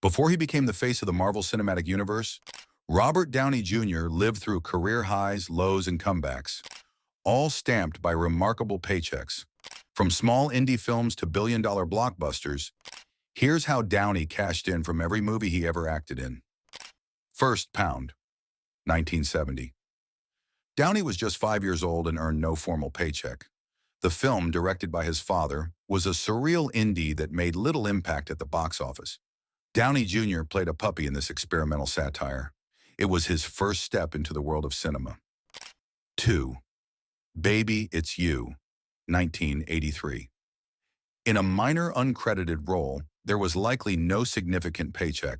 Before he became the face of the Marvel Cinematic Universe, Robert Downey Jr. lived through career highs, lows, and comebacks, all stamped by remarkable paychecks. From small indie films to billion-dollar blockbusters, here's how Downey cashed in from every movie he ever acted in. First Pound, 1970. Downey was just 5 years old and earned no formal paycheck. The film, directed by his father, was a surreal indie that made little impact at the box office. Downey Jr. played a puppy in this experimental satire. It was his first step into the world of cinema. 2. Baby, It's You, 1983. In a minor uncredited role, there was likely no significant paycheck.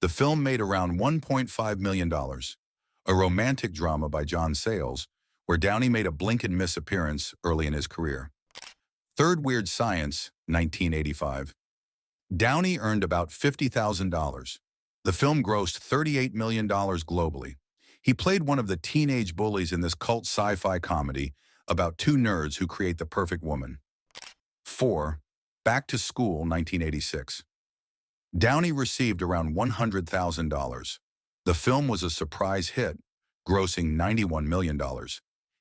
The film made around $1.5 million, a romantic drama by John Sayles, where Downey made a blink-and-miss appearance early in his career. Third Weird Science, 1985. Downey earned about $50,000. The film grossed $38 million globally. He played one of the teenage bullies in this cult sci-fi comedy about two nerds who create the perfect woman. 4. Back to School, 1986. Downey received around $100,000. The film was a surprise hit, grossing $91 million.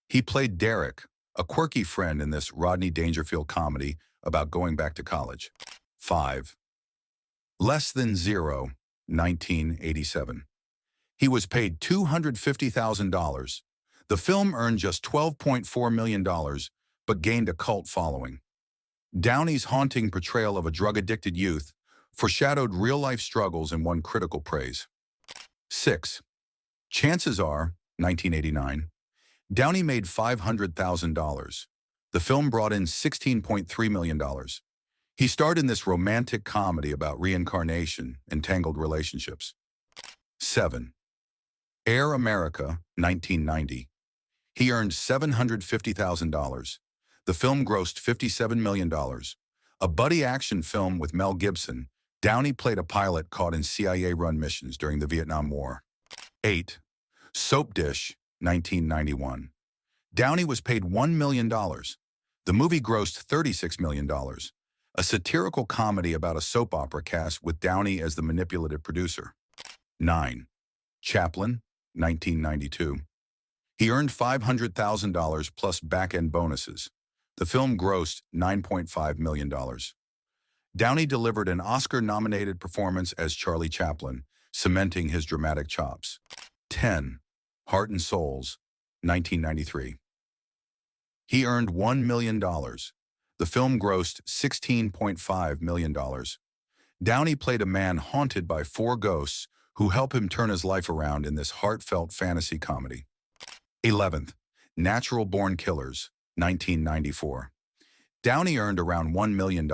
He played Derek, a quirky friend in this Rodney Dangerfield comedy about going back to college. 5. Less Than Zero, 1987. He was paid $250,000. The film earned just $12.4 million, but gained a cult following. Downey's haunting portrayal of a drug-addicted youth foreshadowed real-life struggles and won critical praise. 6. Chances Are, 1989. Downey made $500,000. The film brought in $16.3 million. He starred in this romantic comedy about reincarnation and tangled relationships. 7. Air America, 1990. He earned $750,000. The film grossed $57 million. A buddy action film with Mel Gibson, Downey played a pilot caught in CIA-run missions during the Vietnam War. 8. Soap Dish, 1991. Downey was paid $1 million. The movie grossed $36 million. A satirical comedy about a soap opera cast with Downey as the manipulative producer. 9. Chaplin, 1992. He earned $500,000 plus back-end bonuses. The film grossed $9.5 million. Downey delivered an Oscar-nominated performance as Charlie Chaplin, cementing his dramatic chops. 10. Heart and Souls, 1993. He earned $1 million. The film grossed $16.5 million. Downey played a man haunted by 4 ghosts who help him turn his life around in this heartfelt fantasy comedy. 11th. Natural Born Killers, 1994. Downey earned around $1 million.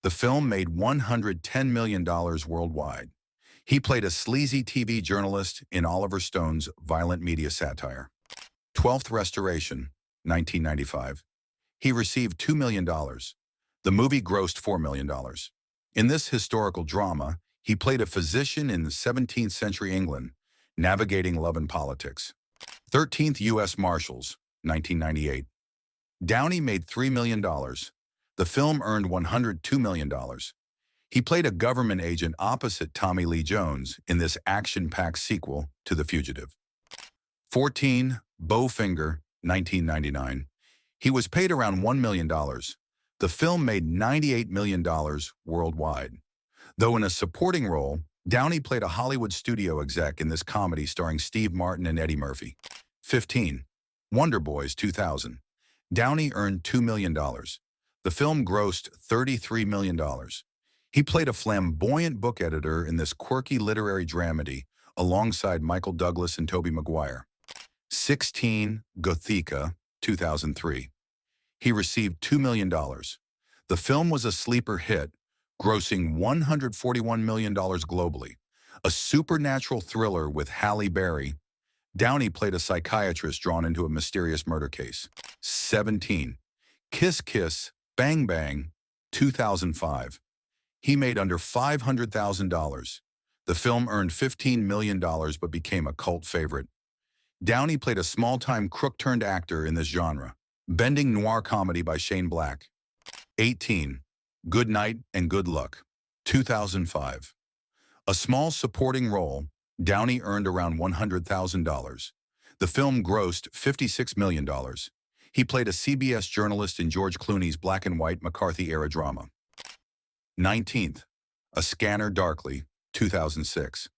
The film made $110 million worldwide. He played a sleazy TV journalist in Oliver Stone's violent media satire. 12th Restoration, 1995. He received $2 million. The movie grossed $4 million. In this historical drama, he played a physician in 17th century England, navigating love and politics. 13th U.S. Marshals, 1998. Downey made $3 million. The film earned $102 million. He played a government agent opposite Tommy Lee Jones in this action-packed sequel to The Fugitive. 14. Bowfinger, 1999. He was paid around $1 million. The film made $98 million worldwide. Though in a supporting role, Downey played a Hollywood studio exec in this comedy starring Steve Martin and Eddie Murphy. 15. Wonder Boys 2000. Downey earned $2 million. The film grossed $33 million. He played a flamboyant book editor in this quirky literary dramedy alongside Michael Douglas and Tobey Maguire. 16. Gothika, 2003. He received $2 million. The film was a sleeper hit, grossing $141 million globally. A supernatural thriller with Halle Berry. Downey played a psychiatrist drawn into a mysterious murder case. 17. Kiss Kiss, Bang Bang, 2005. He made under $500,000. The film earned $15 million but became a cult favorite. Downey played a small-time crook-turned actor in this genre, bending noir comedy by Shane Black. 18. Good Night and Good Luck, 2005. A small supporting role, Downey earned around $100,000. The film grossed $56 million. He played a CBS journalist in George Clooney's black and white McCarthy-era drama. 19th, A Scanner Darkly, 2006.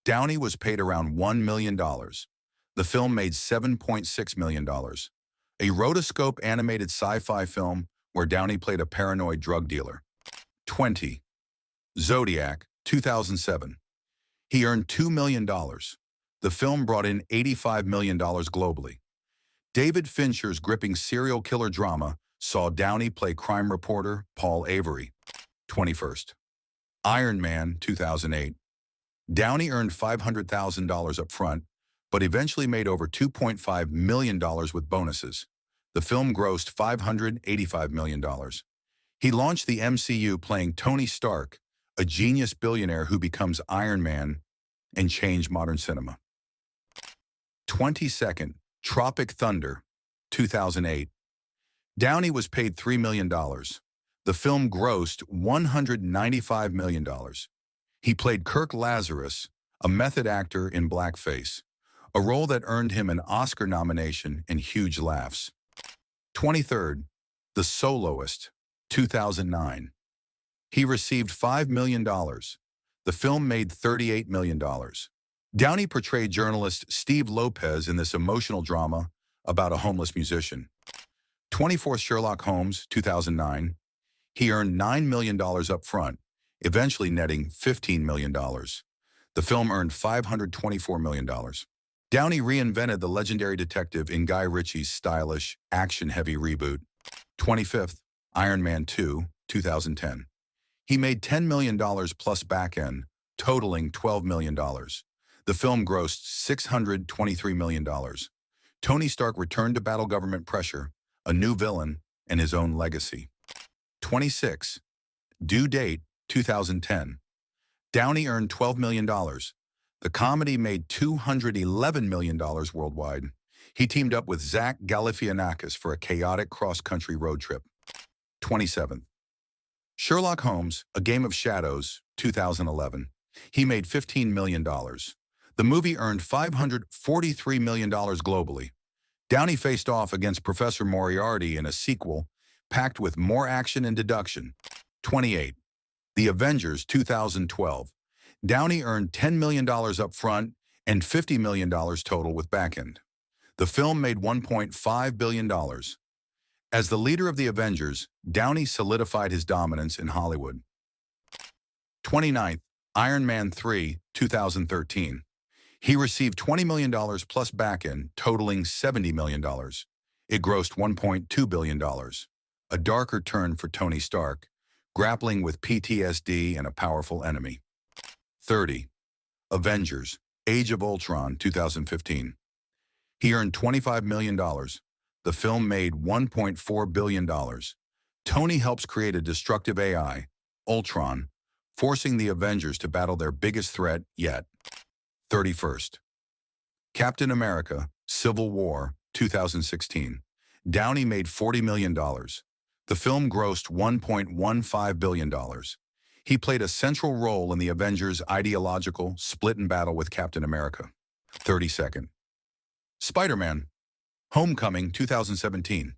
Downey was paid around $1 million. The film made $7.6 million. A rotoscope animated sci-fi film where Downey played a paranoid drug dealer. 20. Zodiac, 2007. He earned $2 million. The film brought in $85 million globally. David Fincher's gripping serial killer drama saw Downey play crime reporter Paul Avery. 21st. Iron Man, 2008. Downey earned $500,000 up front, but eventually made over $2.5 million with bonuses. The film grossed $585 million. He launched the MCU playing Tony Stark, a genius billionaire who becomes Iron Man and changed modern cinema. 22nd, Tropic Thunder, 2008. Downey was paid $3 million. The film grossed $195 million. He played Kirk Lazarus, a method actor in blackface, a role that earned him an Oscar nomination and huge laughs. 23rd, The Soloist, 2009. He received $5 million. The film made $38 million. Downey portrayed journalist Steve Lopez in this emotional drama about a homeless musician. 24th, Sherlock Holmes, 2009. He earned $9 million up front, eventually netting $15 million. The film earned $524 million. Downey reinvented the legendary detective in Guy Ritchie's stylish, action-heavy reboot. 25th, Iron Man 2, 2010. He made $10 million plus back-end, totaling $12 million. The film grossed $623 million. Tony Stark returned to battle government pressure, a new villain, and his own legacy. 26. Due Date, 2010. Downey earned $12 million. The comedy made $211 million worldwide. He teamed up with Zach Galifianakis for a chaotic cross-country road trip. 27th. Sherlock Holmes, A Game of Shadows, 2011. He made $15 million. The movie earned $543 million globally. Downey faced off against Professor Moriarty in a sequel packed with more action and deduction. 28. The Avengers, 2012. Downey earned $10 million up front and $50 million total with back-end. The film made $1.5 billion. As the leader of the Avengers, Downey solidified his dominance in Hollywood. 29th, Iron Man 3, 2013. He received $20 million plus back-end, totaling $70 million. It grossed $1.2 billion. A darker turn for Tony Stark, grappling with PTSD and a powerful enemy. 30. Avengers, Age of Ultron, 2015. He earned $25 million. The film made $1.4 billion. Tony helps create a destructive AI, Ultron, forcing the Avengers to battle their biggest threat yet. 31st. Captain America, Civil War, 2016. Downey made $40 million. The film grossed $1.15 billion. He played a central role in the Avengers' ideological split and battle with Captain America. 32nd. Spider-Man, Homecoming, 2017.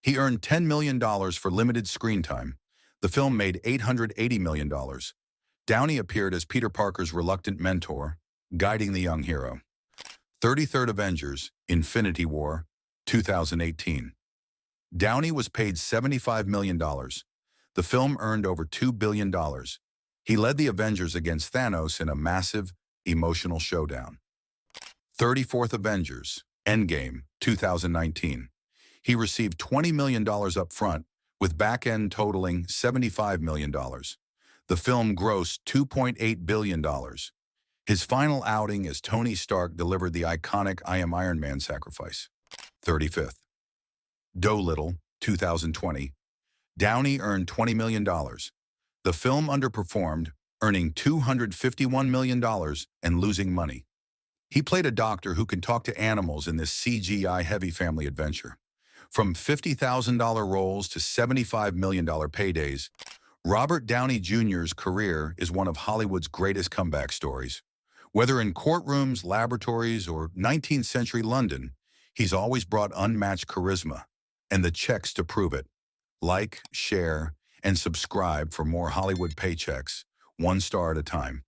He earned $10 million for limited screen time. The film made $880 million. Downey appeared as Peter Parker's reluctant mentor, guiding the young hero. 33rd Avengers, Infinity War, 2018. Downey was paid $75 million. The film earned over $2 billion. He led the Avengers against Thanos in a massive, emotional showdown. 34th Avengers, Endgame, 2019. He received $20 million up front, with back-end totaling $75 million. The film grossed $2.8 billion. His final outing as Tony Stark delivered the iconic I Am Iron Man sacrifice. 35th. Dolittle, 2020. Downey earned $20 million. The film underperformed, earning $251 million and losing money. He played a doctor who can talk to animals in this CGI-heavy family adventure. From $50,000 roles to $75 million paydays, Robert Downey Jr.'s career is one of Hollywood's greatest comeback stories. Whether in courtrooms, laboratories, or 19th century London, he's always brought unmatched charisma and the checks to prove it. Like, share, and subscribe for more Hollywood paychecks, one star at a time.